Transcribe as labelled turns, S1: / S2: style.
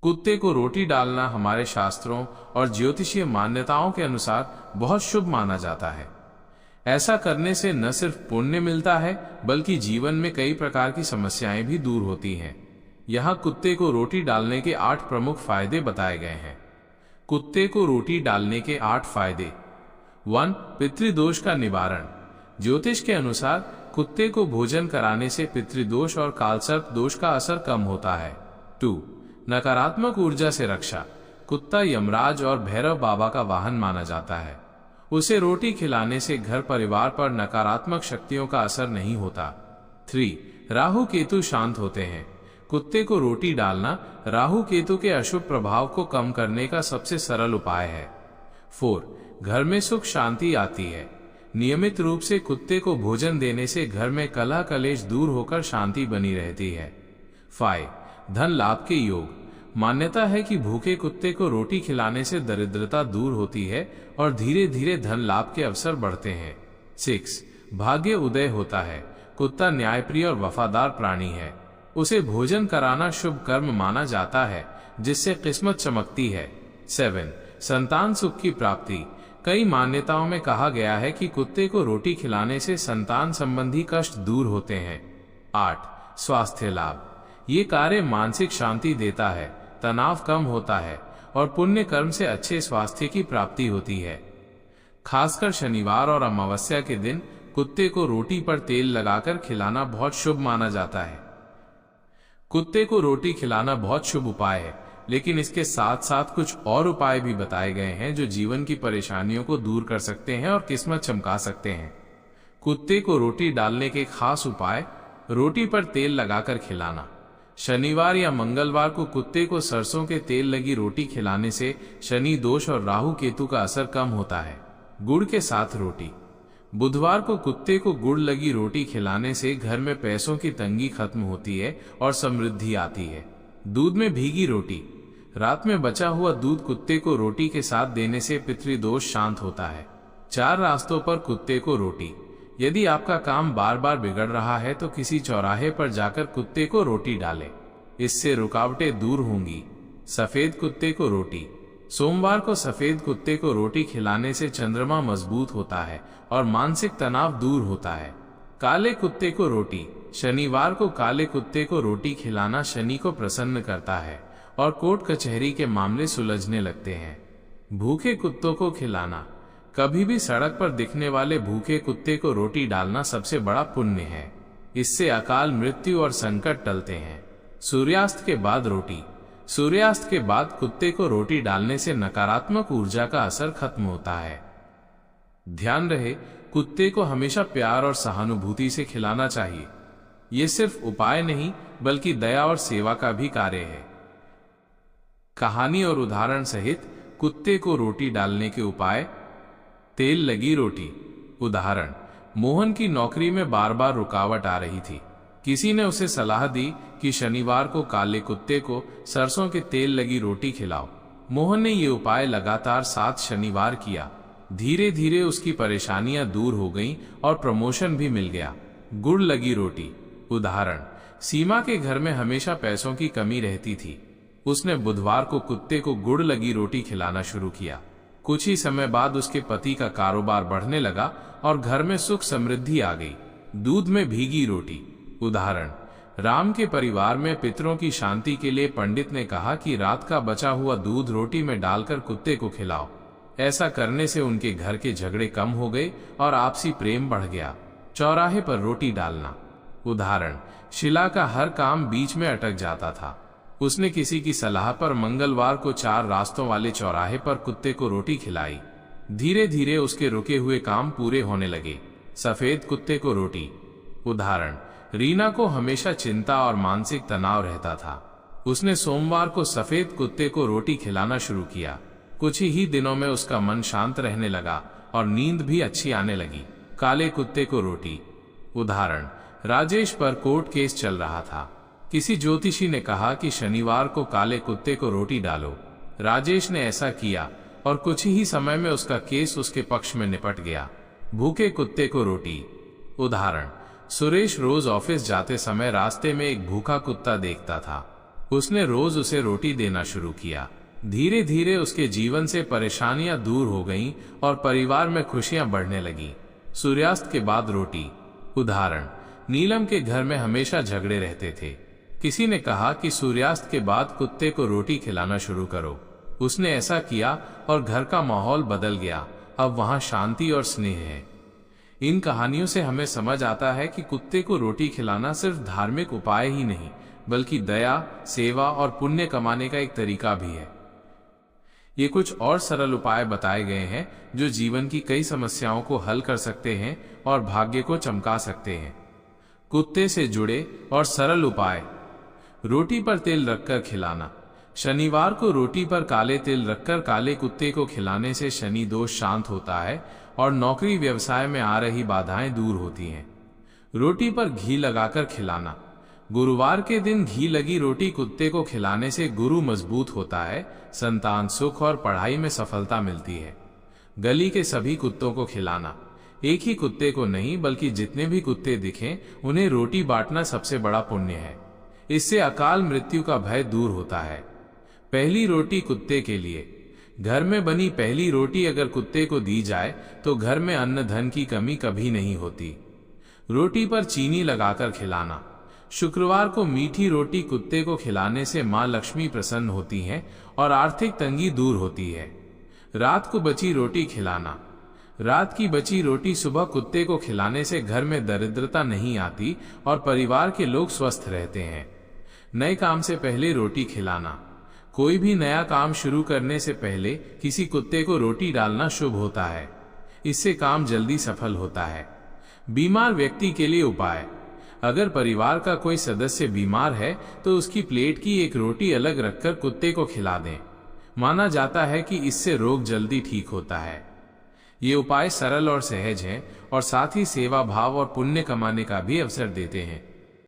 S1: कुत्ते को रोटी डालना हमारे शास्त्रों और ज्योतिषीय मान्यताओं के अनुसार बहुत शुभ माना जाता है। ऐसा करने से न सिर्फ पुण्य मिलता है बल्कि जीवन में कई प्रकार की समस्याएं भी दूर होती हैं। यहाँ कुत्ते को रोटी डालने के 8 प्रमुख फायदे बताए गए हैं। कुत्ते को रोटी डालने के 8 फायदे। 1. पितृदोष का निवारण। ज्योतिष के अनुसार कुत्ते को भोजन कराने से पितृदोष और कालसर्प दोष का असर कम होता है। 2. नकारात्मक ऊर्जा से रक्षा। कुत्ता यमराज और भैरव बाबा का वाहन माना जाता है। उसे रोटी खिलाने से घर परिवार पर नकारात्मक शक्तियों का असर नहीं होता। 3. राहु केतु शांत होते हैं। कुत्ते को रोटी डालना राहु केतु के अशुभ प्रभाव को कम करने का सबसे सरल उपाय है। 4. घर में सुख शांति आती है। नियमित रूप से कुत्ते को भोजन देने से घर में कलह कलेश दूर होकर शांति बनी रहती है। 5. धन लाभ के योग। मान्यता है कि भूखे कुत्ते को रोटी खिलाने से दरिद्रता दूर होती है और धीरे धीरे धन लाभ के अवसर बढ़ते हैं। 6. भाग्य उदय होता है। कुत्ता न्यायप्रिय और वफादार प्राणी है। उसे भोजन कराना शुभ कर्म माना जाता है जिससे किस्मत चमकती है। 7. संतान सुख की प्राप्ति। कई मान्यताओं में कहा गया है कि कुत्ते को रोटी खिलाने से संतान संबंधी कष्ट दूर होते हैं। 8. स्वास्थ्य लाभ। ये कार्य मानसिक शांति देता है, तनाव कम होता है और पुण्य कर्म से अच्छे स्वास्थ्य की प्राप्ति होती है। खासकर शनिवार और अमावस्या के दिन कुत्ते को रोटी पर तेल लगाकर खिलाना बहुत शुभ माना जाता है। कुत्ते को रोटी खिलाना बहुत शुभ उपाय है, लेकिन इसके साथ साथ कुछ और उपाय भी बताए गए हैं जो जीवन की परेशानियों को दूर कर सकते हैं और किस्मत चमका सकते हैं। कुत्ते को रोटी डालने के खास उपाय। रोटी पर तेल लगाकर खिलाना। शनिवार या मंगलवार को कुत्ते को सरसों के तेल लगी रोटी खिलाने से शनि दोष और राहु केतु का असर कम होता है। गुड़ के साथ रोटी। बुधवार को कुत्ते को गुड़ लगी रोटी खिलाने से घर में पैसों की तंगी खत्म होती है और समृद्धि आती है। दूध में भीगी रोटी। रात में बचा हुआ दूध कुत्ते को रोटी के साथ देने से पितृदोष शांत होता है। 4 रास्तों पर कुत्ते को रोटी। यदि आपका काम बार बार बिगड़ रहा है तो किसी चौराहे पर जाकर कुत्ते को रोटी डालें, इससे रुकावटें दूर होंगी। सफेद कुत्ते को रोटी। सोमवार को सफेद कुत्ते को रोटी खिलाने से चंद्रमा मजबूत होता है और मानसिक तनाव दूर होता है। काले कुत्ते को रोटी। शनिवार को काले कुत्ते को रोटी खिलाना शनि को प्रसन्न करता है और कोर्ट कचहरी के मामले सुलझने लगते हैं। भूखे कुत्तों को खिलाना। कभी भी सड़क पर दिखने वाले भूखे कुत्ते को रोटी डालना सबसे बड़ा पुण्य है। इससे अकाल मृत्यु और संकट टलते हैं। सूर्यास्त के बाद रोटी। सूर्यास्त के बाद कुत्ते को रोटी डालने से नकारात्मक ऊर्जा का असर खत्म होता है। ध्यान रहे, कुत्ते को हमेशा प्यार और सहानुभूति से खिलाना चाहिए। ये सिर्फ उपाय नहीं बल्कि दया और सेवा का भी कार्य है। कहानी और उदाहरण सहित कुत्ते को रोटी डालने के उपाय। तेल लगी रोटी। उदाहरण, मोहन की नौकरी में बार बार रुकावट आ रही थी। किसी ने उसे सलाह दी कि शनिवार को काले कुत्ते को सरसों के तेल लगी रोटी खिलाओ। मोहन ने ये उपाय लगातार 7 शनिवार किया। धीरे धीरे उसकी परेशानियां दूर हो गईं और प्रमोशन भी मिल गया। गुड़ लगी रोटी। उदाहरण, सीमा के घर में हमेशा पैसों की कमी रहती थी। उसने बुधवार को कुत्ते को गुड़ लगी रोटी खिलाना शुरू किया। कुछ ही समय बाद उसके पति का कारोबार बढ़ने लगा और घर में सुख समृद्धि आ गई। दूध में भीगी रोटी। उदाहरण, राम के परिवार में पितरों की शांति के लिए पंडित ने कहा कि रात का बचा हुआ दूध रोटी में डालकर कुत्ते को खिलाओ। ऐसा करने से उनके घर के झगड़े कम हो गए और आपसी प्रेम बढ़ गया। चौराहे पर रोटी डालना। उदाहरण, शिला का हर काम बीच में अटक जाता था। उसने किसी की सलाह पर मंगलवार को 4 रास्तों वाले चौराहे पर कुत्ते को रोटी खिलाई। धीरे धीरे उसके रुके हुए काम पूरे होने लगे। सफेद कुत्ते को रोटी। उदाहरण, रीना को हमेशा चिंता और मानसिक तनाव रहता था। उसने सोमवार को सफेद कुत्ते को रोटी खिलाना शुरू किया। कुछ ही दिनों में उसका मन शांत रहने लगा और नींद भी अच्छी आने लगी। काले कुत्ते को रोटी। उदाहरण, राजेश पर कोर्ट केस चल रहा था। किसी ज्योतिषी ने कहा कि शनिवार को काले कुत्ते को रोटी डालो। राजेश ने ऐसा किया और कुछ ही समय में उसका केस उसके पक्ष में निपट गया। भूखे कुत्ते को रोटी। उदाहरण, सुरेश रोज ऑफिस जाते समय रास्ते में एक भूखा कुत्ता देखता था। उसने रोज उसे रोटी देना शुरू किया। धीरे धीरे उसके जीवन से परेशानियां दूर हो गईं और परिवार में खुशियां बढ़ने लगीं। सूर्यास्त के बाद रोटी। उदाहरण, नीलम के घर में हमेशा झगड़े रहते थे। किसी ने कहा कि सूर्यास्त के बाद कुत्ते को रोटी खिलाना शुरू करो। उसने ऐसा किया और घर का माहौल बदल गया। अब वहां शांति और स्नेह है। इन कहानियों से हमें समझ आता है कि कुत्ते को रोटी खिलाना सिर्फ धार्मिक उपाय ही नहीं, बल्कि दया, सेवा और पुण्य कमाने का एक तरीका भी है। ये कुछ और सरल उपाय बताए गए हैं जो जीवन की कई समस्याओं को हल कर सकते हैं और भाग्य को चमका सकते हैं। कुत्ते से जुड़े और सरल उपाय। रोटी पर तेल रखकर खिलाना। शनिवार को रोटी पर काले तिल रखकर काले कुत्ते को खिलाने से शनि दोष शांत होता है और नौकरी व्यवसाय में आ रही बाधाएं दूर होती हैं। रोटी पर घी लगाकर खिलाना। गुरुवार के दिन घी लगी रोटी कुत्ते को खिलाने से गुरु मजबूत होता है, संतान सुख और पढ़ाई में सफलता मिलती है। गली के सभी कुत्तों को खिलाना। एक ही कुत्ते को नहीं, बल्कि जितने भी कुत्ते दिखें उन्हें रोटी बांटना सबसे बड़ा पुण्य है। इससे अकाल मृत्यु का भय दूर होता है। पहली रोटी कुत्ते के लिए। घर में बनी पहली रोटी अगर कुत्ते को दी जाए तो घर में अन्न धन की कमी कभी नहीं होती। रोटी पर चीनी लगाकर खिलाना। शुक्रवार को मीठी रोटी कुत्ते को खिलाने से मां लक्ष्मी प्रसन्न होती हैं और आर्थिक तंगी दूर होती है। रात को बची रोटी खिलाना। रात की बची रोटी सुबह कुत्ते को खिलाने से घर में दरिद्रता नहीं आती और परिवार के लोग स्वस्थ रहते हैं। नए काम से पहले रोटी खिलाना। कोई भी नया काम शुरू करने से पहले किसी कुत्ते को रोटी डालना शुभ होता है। इससे काम जल्दी सफल होता है। बीमार व्यक्ति के लिए उपाय। अगर परिवार का कोई सदस्य बीमार है तो उसकी प्लेट की एक रोटी अलग रखकर कुत्ते को खिला दें। माना जाता है कि इससे रोग जल्दी ठीक होता है। ये उपाय सरल और सहज हैं और साथ ही सेवा भाव और पुण्य कमाने का भी अवसर देते हैं।